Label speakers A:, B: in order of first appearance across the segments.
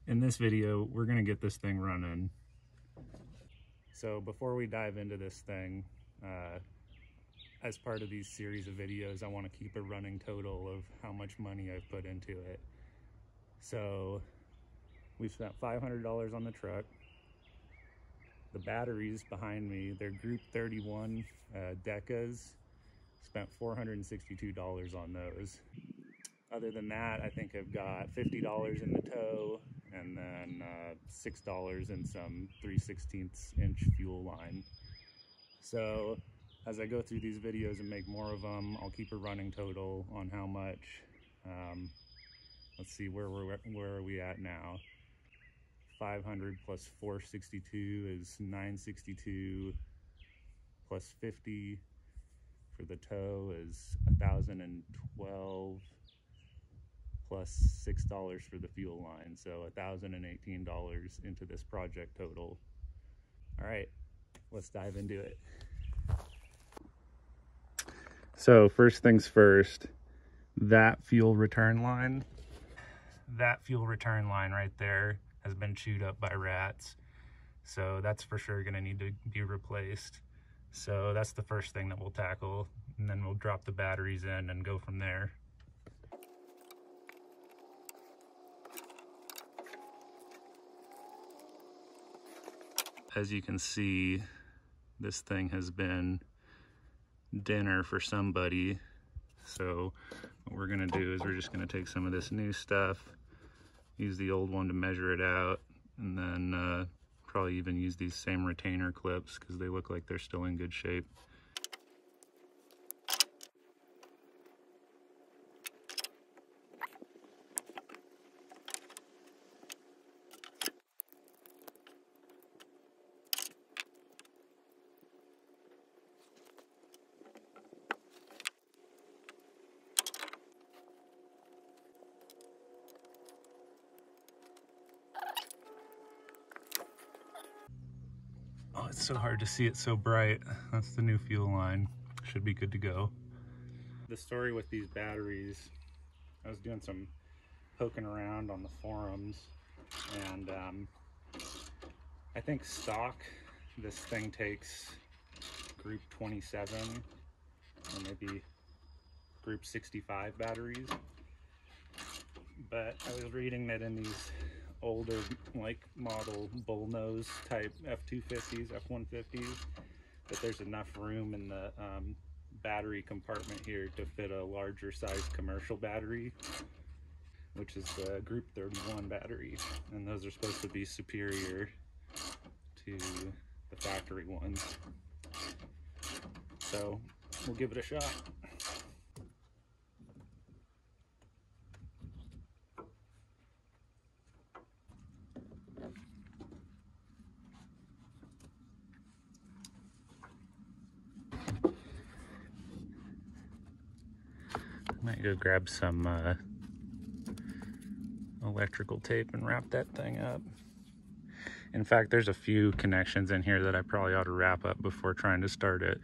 A: In this video, we're gonna get this thing running. So before we dive into this thing, as part of these series of videos, I want to keep a running total of how much money I've put into it. So we've spent $500 on the truck. The batteries behind me, they're Group 31 Decas. Spent $462 on those. Other than that, I think I've got $50 in the tow, and then $6 in some 3/16 inch fuel line. So as I go through these videos and make more of them, I'll keep a running total on how much. Let's see, where are we at now? 500 plus 462 is 962, plus 50 for the tow is 1,012, plus $6 for the fuel line, so $1,018 into this project total. All right, let's dive into it. So first things first, that fuel return line right there has been chewed up by rats, so that's for sure going to need to be replaced. So that's the first thing that we'll tackle, and then we'll drop the batteries in and go from there. As you can see, this thing has been dinner for somebody. So what we're gonna do is we're just gonna take some of this new stuff, use the old one to measure it out, and then probably even use these same retainer clips because they look like they're still in good shape. Oh, it's so hard to see, it's so bright. That's the new fuel line. Should be good to go. The story with these batteries, I was doing some poking around on the forums, and I think stock, this thing takes Group 27 or maybe Group 65 batteries. But I was reading that in these older like model bullnose type F250s, F150s, that there's enough room in the battery compartment here to fit a larger size commercial battery, which is the Group 31 battery, and those are supposed to be superior to the factory ones. So we'll give it a shot. Might go grab some electrical tape and wrap that thing up. In fact, there's a few connections in here that I probably ought to wrap up before trying to start it.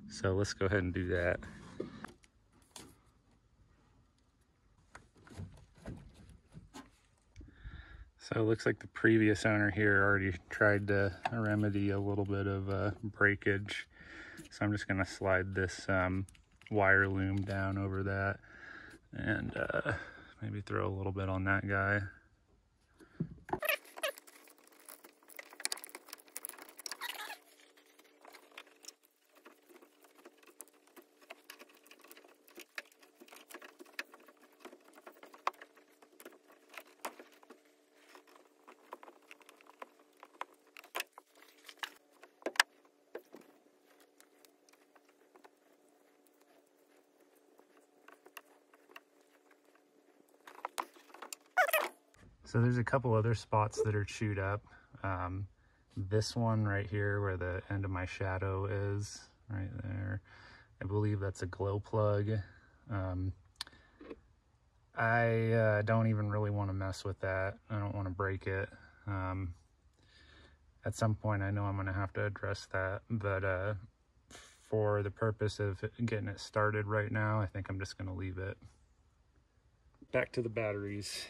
A: So let's go ahead and do that. So it looks like the previous owner here already tried to remedy a little bit of breakage. So I'm just gonna slide this wire loom down over that and maybe throw a little bit on that guy. So there's a couple other spots that are chewed up. This one right here where the end of my shadow is, right there, I believe that's a glow plug. I don't even really want to mess with that. I don't want to break it. At some point I know I'm going to have to address that, but for the purpose of getting it started right now, I think I'm just going to leave it. Back to the batteries.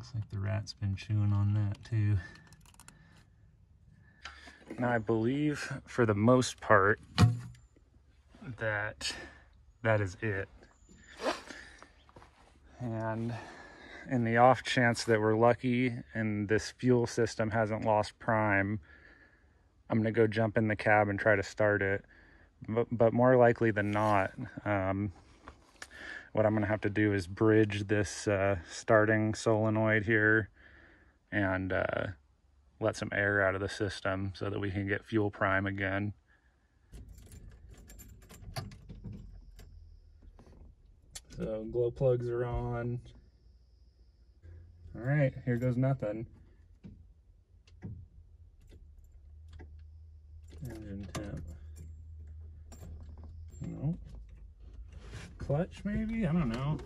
A: Looks like the rat's been chewing on that too. Now I believe for the most part that is it. And in the off chance that we're lucky and this fuel system hasn't lost prime, I'm gonna go jump in the cab and try to start it. But more likely than not, what I'm gonna have to do is bridge this starting solenoid here and let some air out of the system so that we can get fuel prime again. So glow plugs are on. All right, here goes nothing. Engine temp. No. Clutch maybe? I don't know.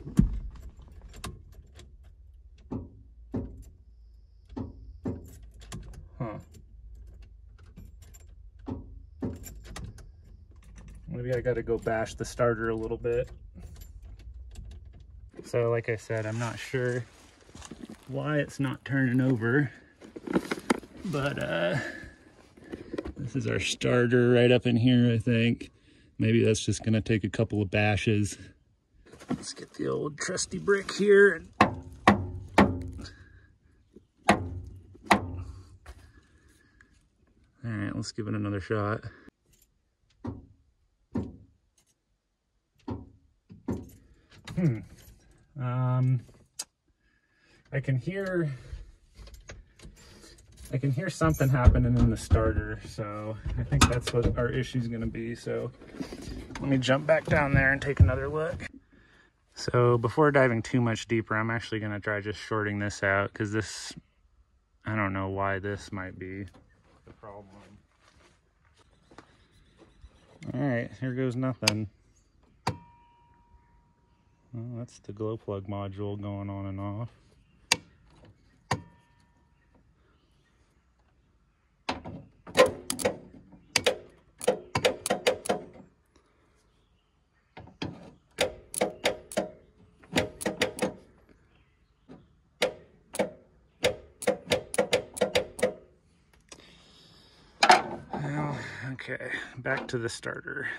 A: Huh. Maybe I gotta go bash the starter a little bit. So like I said, I'm not sure why it's not turning over, but this is our starter right up in here, I think. Maybe that's just gonna take a couple of bashes. Let's get the old trusty brick here. All right, let's give it another shot. I can hear something happening in the starter, so I think that's what our issue is going to be. So let me jump back down there and take another look. So before diving too much deeper, I'm actually going to try just shorting this out, because this, I don't know why this might be the problem. All right, here goes nothing. Well, that's the glow plug module going on and off. Well, okay, back to the starter.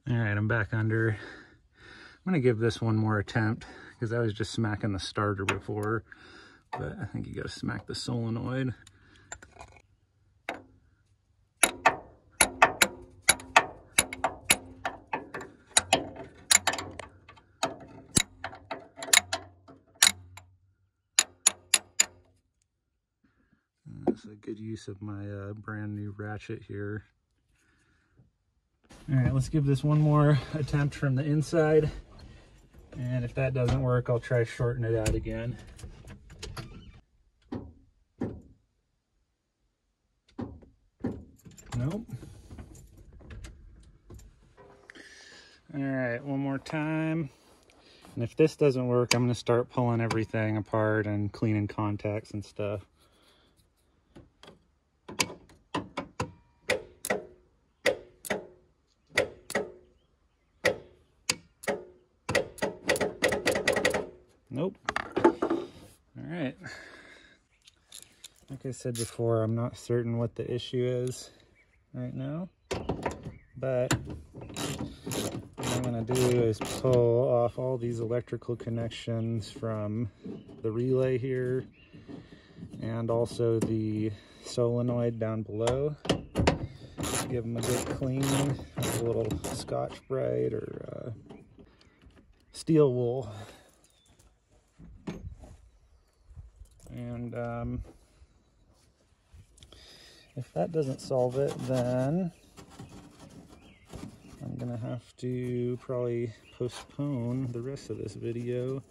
A: All right, I'm back under. I'm gonna give this one more attempt, because I was just smacking the starter before, but I think you gotta smack the solenoid. That's a good use of my brand new ratchet here. All right, let's give this one more attempt from the inside. And if that doesn't work, I'll try shorting it out again. Nope. All right, one more time. And if this doesn't work, I'm gonna start pulling everything apart and cleaning contacts and stuff. Nope. All right. Like I said before, I'm not certain what the issue is right now, but what I'm gonna do is pull off all these electrical connections from the relay here and also the solenoid down below. Give them a good clean with a little Scotch-Brite or steel wool. And if that doesn't solve it, then I'm gonna have to probably postpone the rest of this video.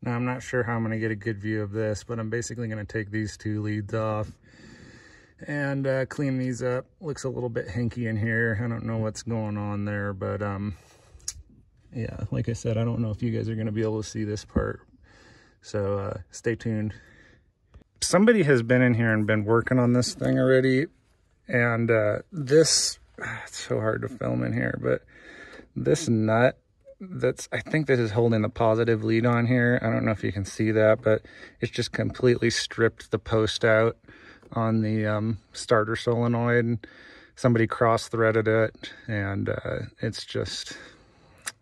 A: Now, I'm not sure how I'm going to get a good view of this, but I'm basically going to take these two leads off and clean these up. Looks a little bit hinky in here. I don't know what's going on there, but yeah, like I said, I don't know if you guys are going to be able to see this part. So stay tuned. Somebody has been in here and been working on this thing already. And it's so hard to film in here, but this nut I think this is holding the positive lead on here. I don't know if you can see that, but it's just completely stripped the post out on the starter solenoid. Somebody cross-threaded it, and it's just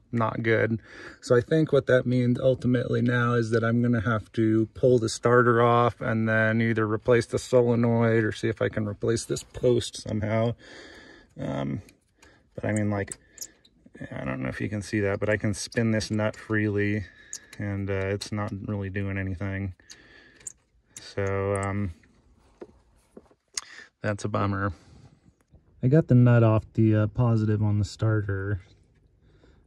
A: not good. So I think what that means ultimately now is that I'm gonna have to pull the starter off and then either replace the solenoid or see if I can replace this post somehow. But I mean, like, I don't know if you can see that, but I can spin this nut freely, and it's not really doing anything. So that's a bummer. I got the nut off the positive on the starter.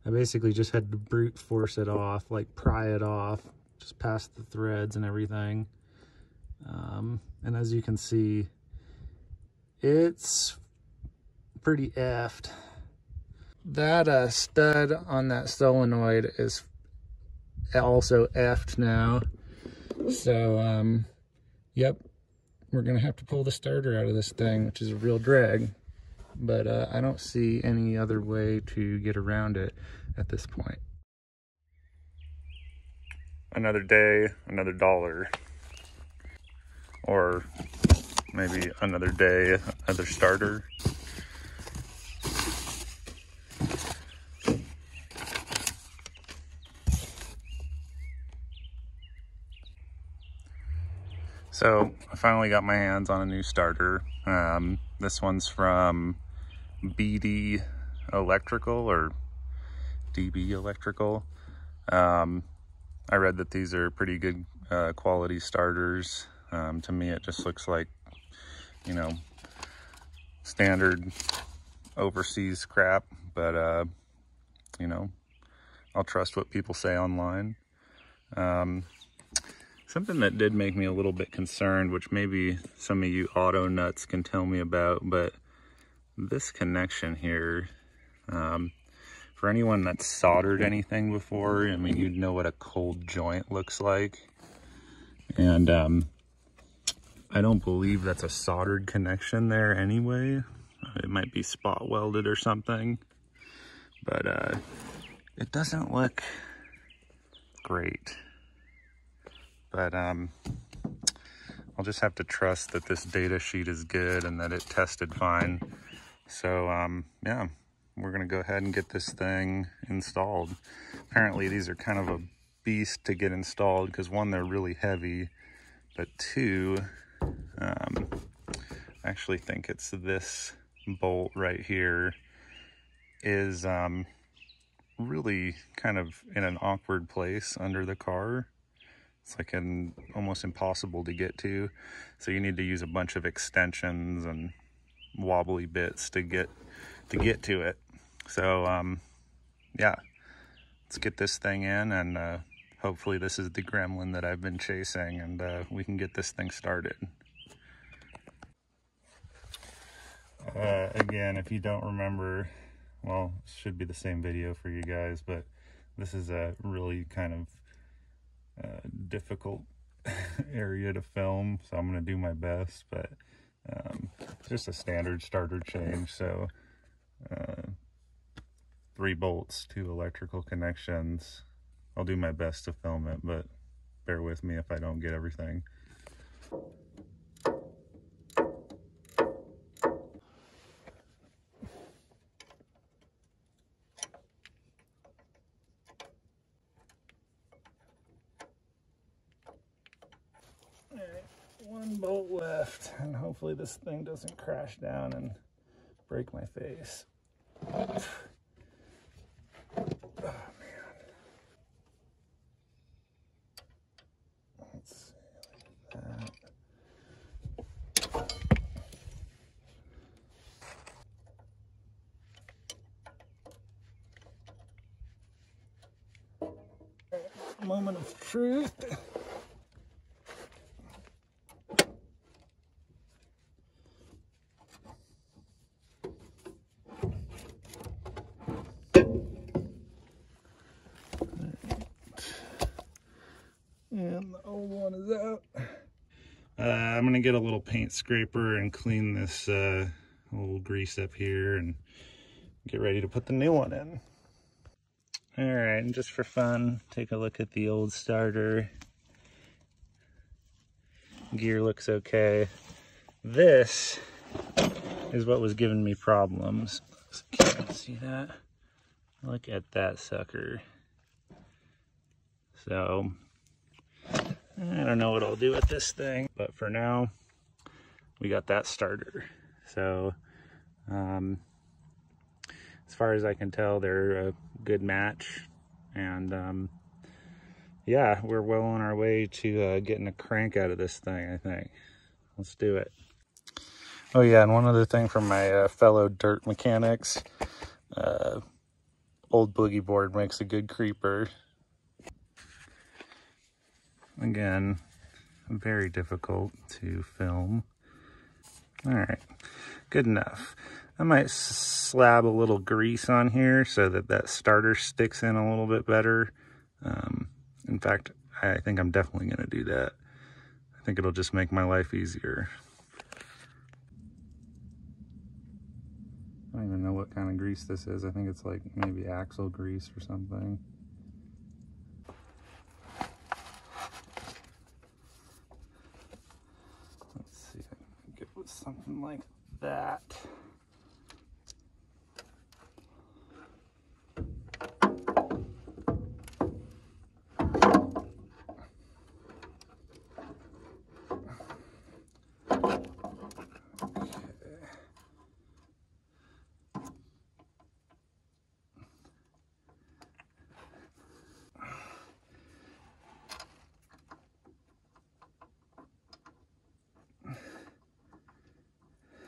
A: I basically just had to brute force it off, like pry it off, just past the threads and everything. And as you can see, it's pretty effed. That stud on that solenoid is also effed now. So, yep, we're gonna have to pull the starter out of this thing, which is a real drag. But I don't see any other way to get around it at this point. Another day, another dollar. Or maybe another day, another starter. So I finally got my hands on a new starter. This one's from BD Electrical or DB Electrical. I read that these are pretty good quality starters. To me, it just looks like, you know, standard overseas crap, but you know, I'll trust what people say online. Something that did make me a little bit concerned, which maybe some of you auto nuts can tell me about, but this connection here, for anyone that's soldered anything before, I mean, you'd know what a cold joint looks like. And I don't believe that's a soldered connection there anyway. It might be spot welded or something, but it doesn't look great. But I'll just have to trust that this data sheet is good and that it tested fine. So yeah, we're gonna go ahead and get this thing installed. Apparently these are kind of a beast to get installed because one, they're really heavy, but two, I actually think it's this bolt right here is really kind of in an awkward place under the car. It's like almost impossible to get to. So you need to use a bunch of extensions and wobbly bits to get to it. So yeah, let's get this thing in, and hopefully this is the gremlin that I've been chasing, and we can get this thing started. Again, if you don't remember, well, it should be the same video for you guys, but this is a really kind of difficult area to film, so I'm going to do my best, but just a standard starter change. So 3 bolts, 2 electrical connections. I'll do my best to film it, but bear with me if I don't get everything. One bolt left, and hopefully this thing doesn't crash down and break my face. Oh man. Let's see, like that. Moment of truth. And the old one is out. I'm gonna get a little paint scraper and clean this little grease up here and get ready to put the new one in. All right, and just for fun, take a look at the old starter. Gear looks okay. This is what was giving me problems. Can't see that. Look at that sucker. So I don't know what I'll do with this thing, but for now, we got that starter. So as far as I can tell, they're a good match. And yeah, we're well on our way to getting a crank out of this thing, I think. Let's do it. Oh yeah, and one other thing from my fellow dirt mechanics, old boogie board makes a good creeper. Again, very difficult to film. All right, good enough. I might slab a little grease on here so that that starter sticks in a little bit better. In fact, I think I'm definitely gonna do that. I think it'll just make my life easier. I don't even know what kind of grease this is. I think it's like maybe axle grease or something. Let's see if I can get with something like that.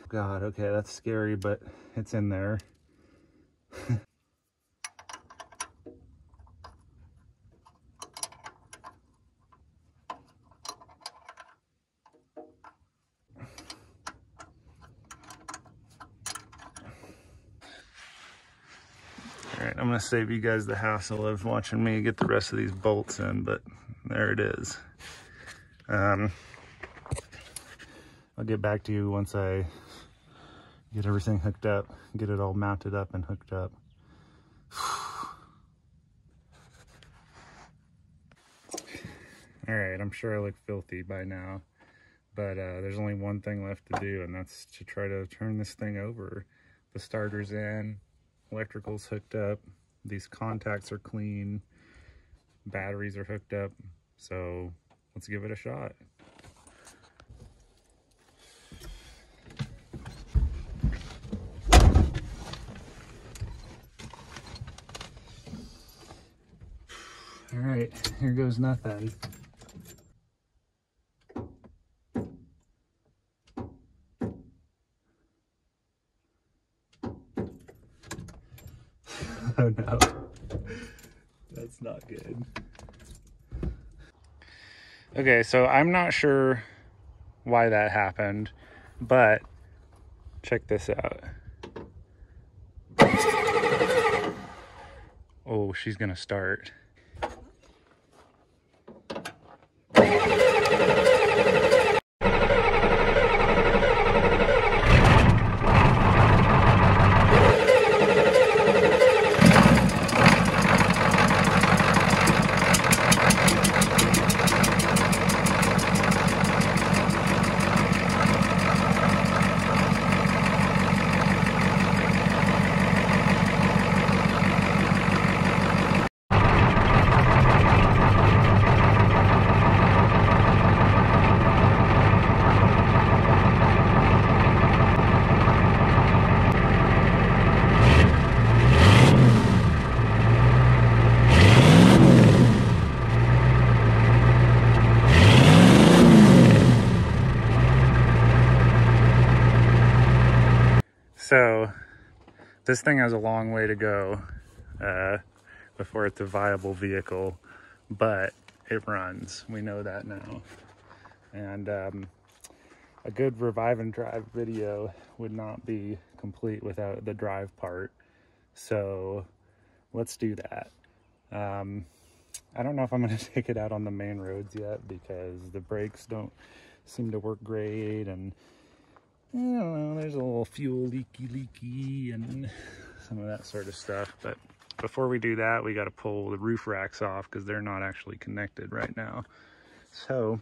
A: God, okay, that's scary, but it's in there. All right, I'm gonna save you guys the hassle of watching me get the rest of these bolts in, but there it is. I'll get back to you once I get everything hooked up, get it all mounted up and hooked up. All right, I'm sure I look filthy by now, but there's only one thing left to do, and that's to try to turn this thing over. The starter's in, electrical's hooked up, these contacts are clean, batteries are hooked up, so let's give it a shot. All right, here goes nothing. Oh no, that's not good. Okay, so I'm not sure why that happened, but check this out. Oh, she's gonna start. So this thing has a long way to go before it's a viable vehicle, but it runs. We know that now. And a good revive and drive video would not be complete without the drive part. So let's do that. I don't know if I'm going to take it out on the main roads yet because the brakes don't seem to work great, and I don't know, there's a little fuel leaky and some of that sort of stuff. But before we do that, we got to pull the roof racks off because they're not actually connected right now. So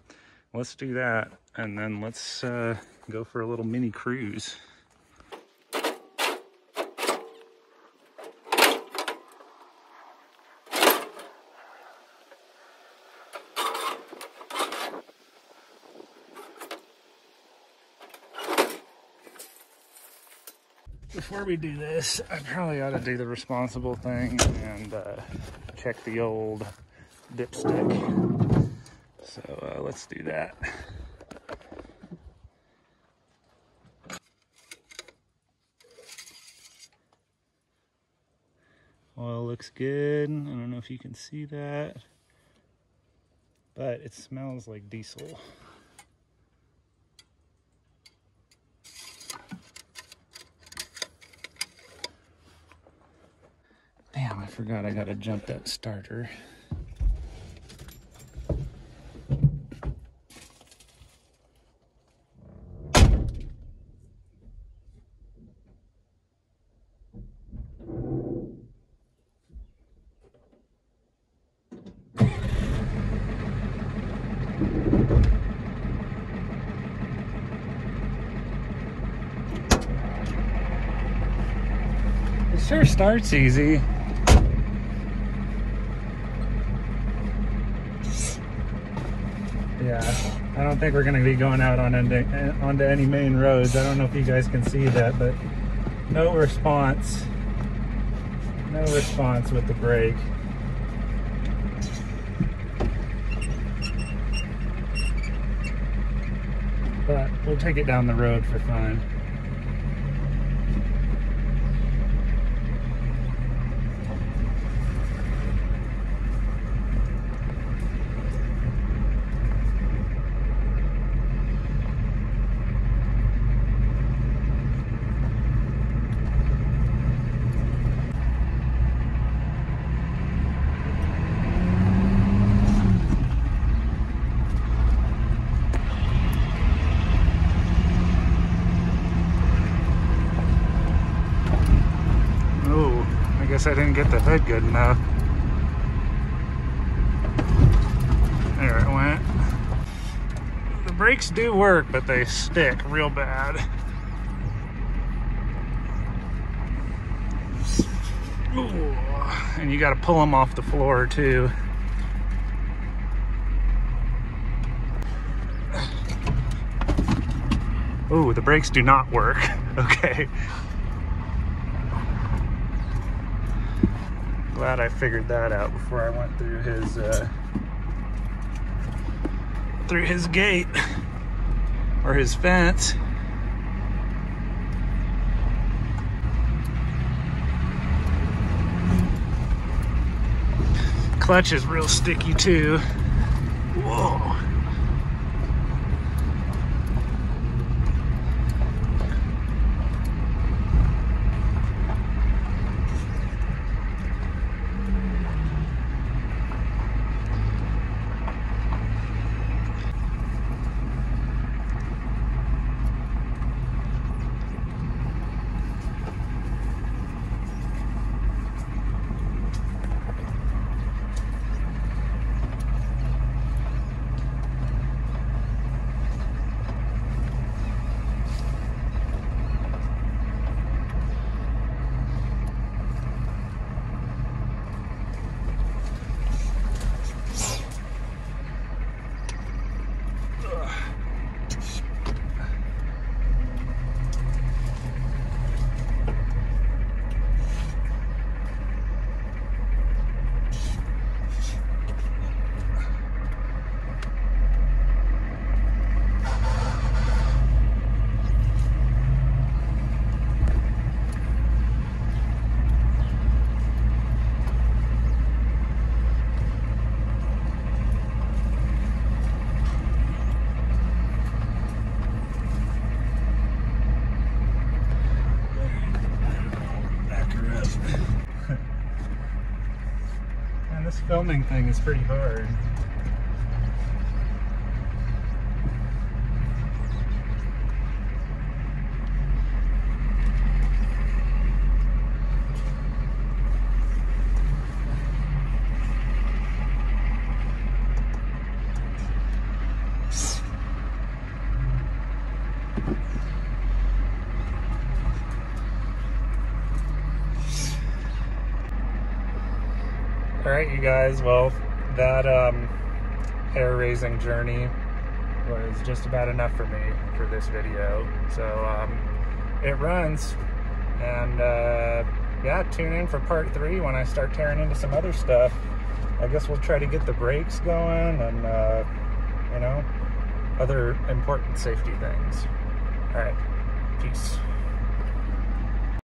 A: let's do that, and then let's go for a little mini cruise. Before we do this, I probably ought to do the responsible thing and check the old dipstick. So let's do that. Oil looks good. I don't know if you can see that, but it smells like diesel. Damn, I forgot I gotta jump that starter. It sure starts easy. Yeah, I don't think we're going to be going out onto any main roads. I don't know if you guys can see that, but no response. No response with the brake. But we'll take it down the road for fun. I didn't get the hood good enough. There it went. The brakes do work, but they stick real bad. Ooh. And you got to pull them off the floor too. Ooh, the brakes do not work. Okay. Glad I figured that out before I went through his gate or his fence. Clutch is real sticky too. Whoa. this filming thing is pretty hard. Alright, you guys, well, that hair-raising journey was just about enough for me for this video. So it runs, and yeah, tune in for part 3 when I start tearing into some other stuff. I guess we'll try to get the brakes going and you know, other important safety things. Alright, peace.